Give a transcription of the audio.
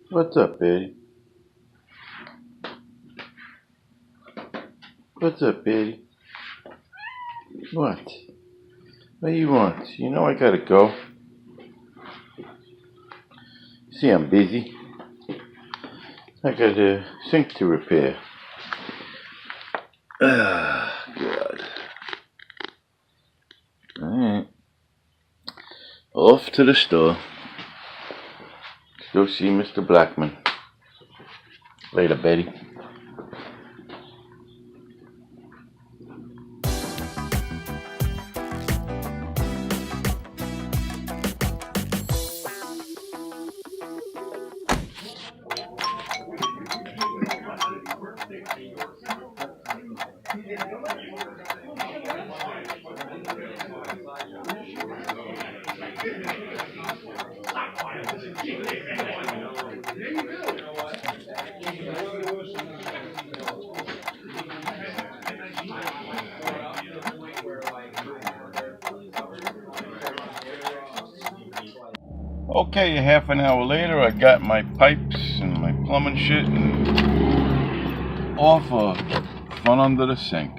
What's up, Betty? What's up, Betty? What? What do you want? You know I gotta go. See, I'm busy. I got a sink to repair. Ah, God. Alright. Off to the store. Let's go see Mr. Blackman. Later, Betty. Okay, half an hour later, I got my pipes and my plumbing shit and off front under the sink.